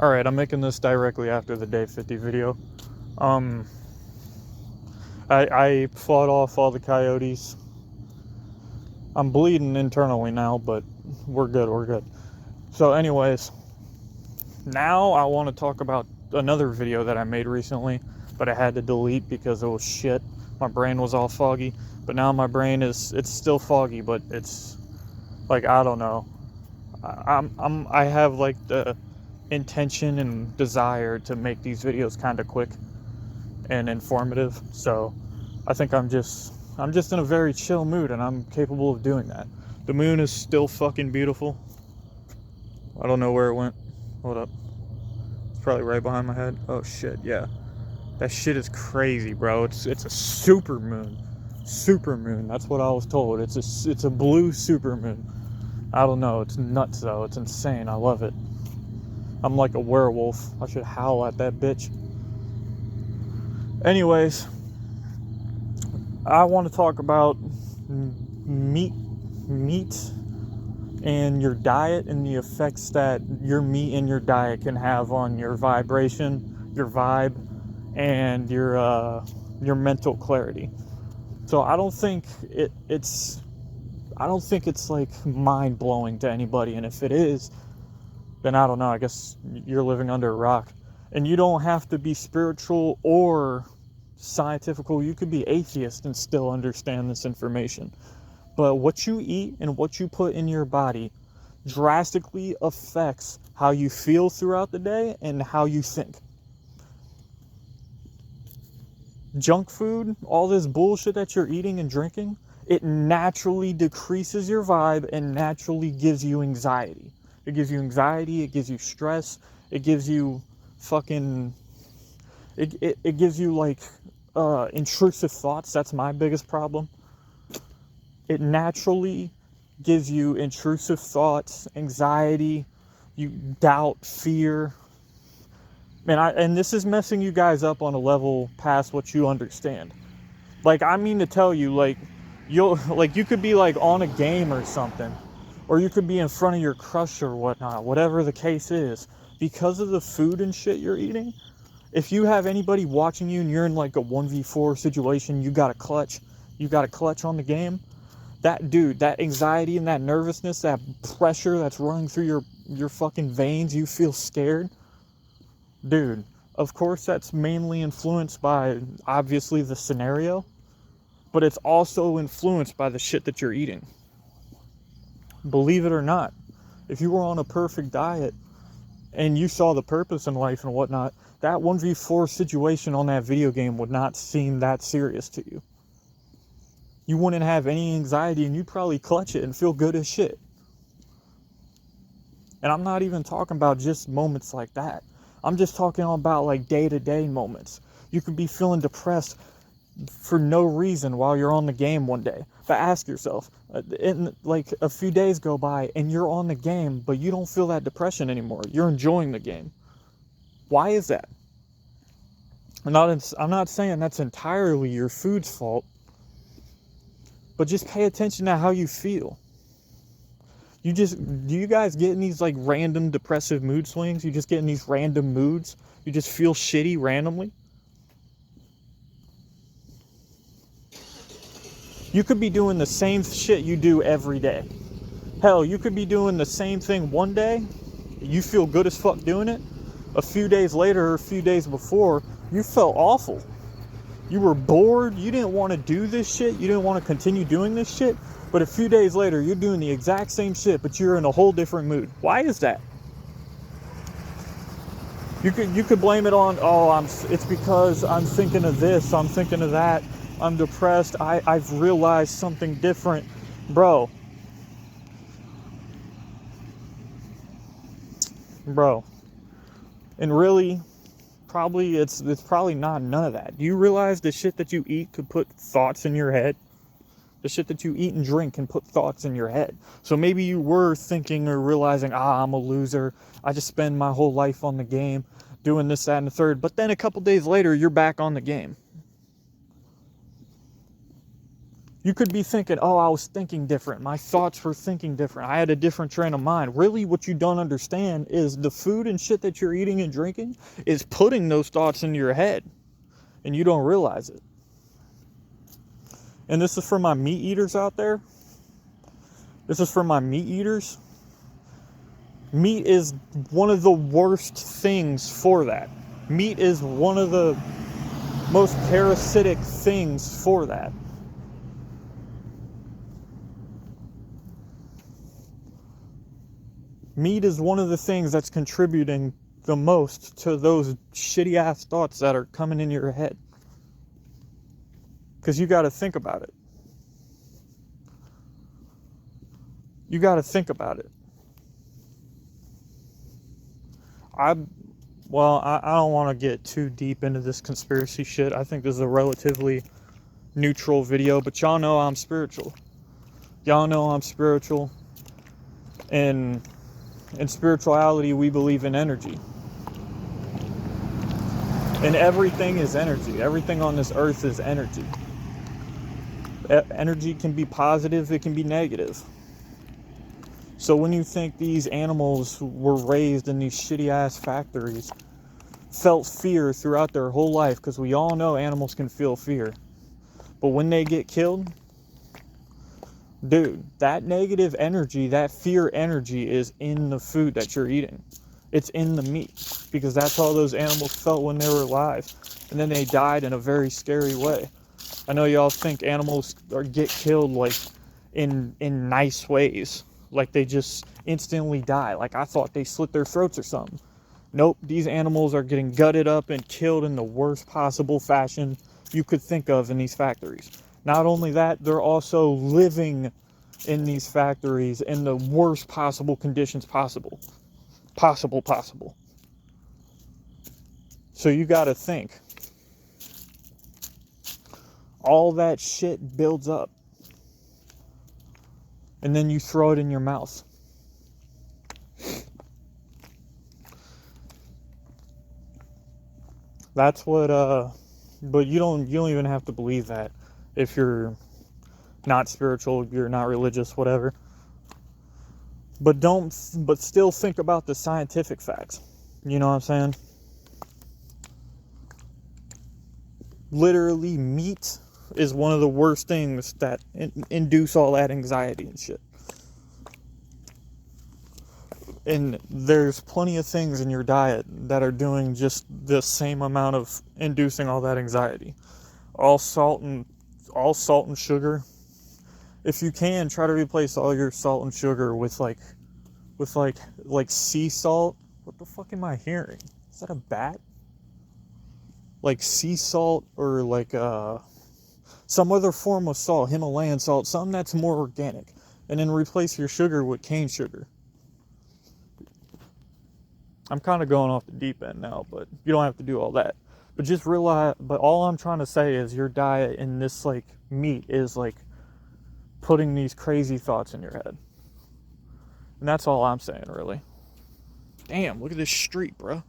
Alright, I'm making this directly after the day 50 video. Um, I fought off all the coyotes. I'm bleeding internally now, but we're good. So anyways, now I want to talk about another video that I made recently, but I had to delete because it was shit. My brain was all foggy, but now my brain it's still foggy, but it's like, I don't know. I have like the intention and desire to make these videos kind of quick and informative. So I think I'm just in a very chill mood, and I'm capable of doing that. The moon is still fucking beautiful. I don't know where it went. Hold up. It's probably right behind my head. Oh shit, yeah. That shit is crazy, bro. It's a super moon. Super moon. That's what I was told. It's a blue super moon. I don't know. It's nuts though. It's insane. I love it. I'm like a werewolf. I should howl at that bitch. Anyways, I want to talk about meat and your diet and the effects that your meat and your diet can have on your vibration, your vibe, and your mental clarity. So I don't think it's like mind blowing to anybody, and if it is, then I don't know. I guess you're living under a rock, and you don't have to be spiritual or scientifical. You could be atheist and still understand this information. But what you eat and what you put in your body drastically affects how you feel throughout the day and how you think. Junk food, all this bullshit that you're eating and drinking, it naturally decreases your vibe and naturally gives you anxiety. It gives you anxiety, it gives you stress, it gives you fucking... It gives you like intrusive thoughts. That's my biggest problem. It naturally gives you intrusive thoughts, anxiety, you doubt, fear. And this is messing you guys up on a level past what you understand. Like, I mean to tell you, like, you could be like on a game or something, or you could be in front of your crush or whatnot, whatever the case is. Because of the food and shit you're eating, if you have anybody watching you and you're in like a 1v4 situation, you got a clutch on the game, that dude, that anxiety and that nervousness, that pressure that's running through your fucking veins, you feel scared. Dude, of course that's mainly influenced by, obviously, the scenario, but it's also influenced by the shit that you're eating. Believe it or not, if you were on a perfect diet and you saw the purpose in life and whatnot, that 1v4 situation on that video game would not seem that serious to you. You wouldn't have any anxiety, and you'd probably clutch it and feel good as shit. And I'm not even talking about just moments like that. I'm just talking about like day-to-day moments. You could be feeling depressed for no reason while you're on the game one day. But ask yourself, like a few days go by and you're on the game, but you don't feel that depression anymore. You're enjoying the game. Why is that? I'm not saying that's entirely your food's fault, but just pay attention to how you feel. Do you guys get in these like random depressive mood swings? You just get in these random moods? You just feel shitty randomly? You could be doing the same shit you do every day. Hell, you could be doing the same thing one day, you feel good as fuck doing it. A few days later, or a few days before, you felt awful. You were bored, you didn't want to do this shit, you didn't want to continue doing this shit, but a few days later, you're doing the exact same shit, but you're in a whole different mood. Why is that? You could blame it on, it's because I'm thinking of this, I'm thinking of that, I'm depressed, I've realized something different. Bro. And really, probably it's probably not none of that. Do you realize the shit that you eat could put thoughts in your head? The shit that you eat and drink can put thoughts in your head. So maybe you were thinking or realizing, I'm a loser. I just spend my whole life on the game, doing this, that, and the third. But then a couple days later, you're back on the game. You could be thinking, oh, I was thinking different. My thoughts were thinking different. I had a different train of mind. Really, what you don't understand is the food and shit that you're eating and drinking is putting those thoughts into your head. And you don't realize it. And this is for my meat eaters out there. This is for my meat eaters. Meat is one of the worst things for that. Meat is one of the most parasitic things for that. Meat is one of the things that's contributing the most to those shitty ass thoughts that are coming in your head. Because you got to think about it. You got to think about it. I don't want to get too deep into this conspiracy shit. I think this is a relatively neutral video, but y'all know I'm spiritual. Y'all know I'm spiritual. And in spirituality, we believe in energy. And everything is energy. Everything on this earth is energy. Energy can be positive, it can be negative. So when you think these animals were raised in these shitty ass factories, felt fear throughout their whole life, because we all know animals can feel fear. But when they get killed, dude, that negative energy, that fear energy is in the food that you're eating. It's in the meat, because that's how those animals felt when they were alive. And then they died in a very scary way. I know y'all think animals get killed like in nice ways. Like they just instantly die. Like I thought they slit their throats or something. Nope, these animals are getting gutted up and killed in the worst possible fashion you could think of in these factories. Not only that, they're also living in these factories in the worst possible conditions possible. Possible. So you gotta think. All that shit builds up. And then you throw it in your mouth. That's what, but you don't even have to believe that if you're not spiritual, you're not religious, whatever. But still think about the scientific facts. You know what I'm saying? Literally, meat is one of the worst things that induce all that anxiety and shit. And there's plenty of things in your diet that are doing just the same amount of inducing all that anxiety. All salt and sugar. If you can, try to replace all your salt and sugar with sea salt. What the fuck am I hearing? Is that a bat? Like sea salt, or like some other form of salt, Himalayan salt, something that's more organic. And then replace your sugar with cane sugar. I'm kind of going off the deep end now, but you don't have to do all that. But just realize, but all I'm trying to say is your diet in this like meat is like putting these crazy thoughts in your head. And that's all I'm saying, really. Damn, look at this street, bro.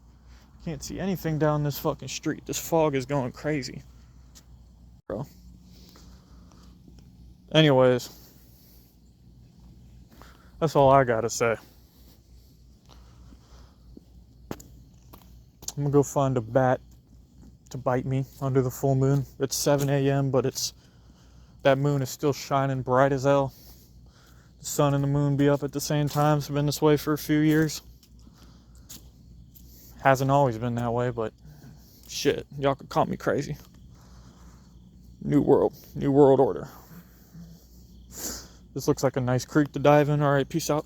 Can't see anything down this fucking street. This fog is going crazy, bro. Anyways, that's all I gotta say. I'm gonna go find a bat to bite me under the full moon. It's 7 a.m., but that moon is still shining bright as hell. The sun and the moon be up at the same time. It's been this way for a few years. Hasn't always been that way, but shit, y'all could call me crazy. New world order. This looks like a nice creek to dive in. All right, peace out.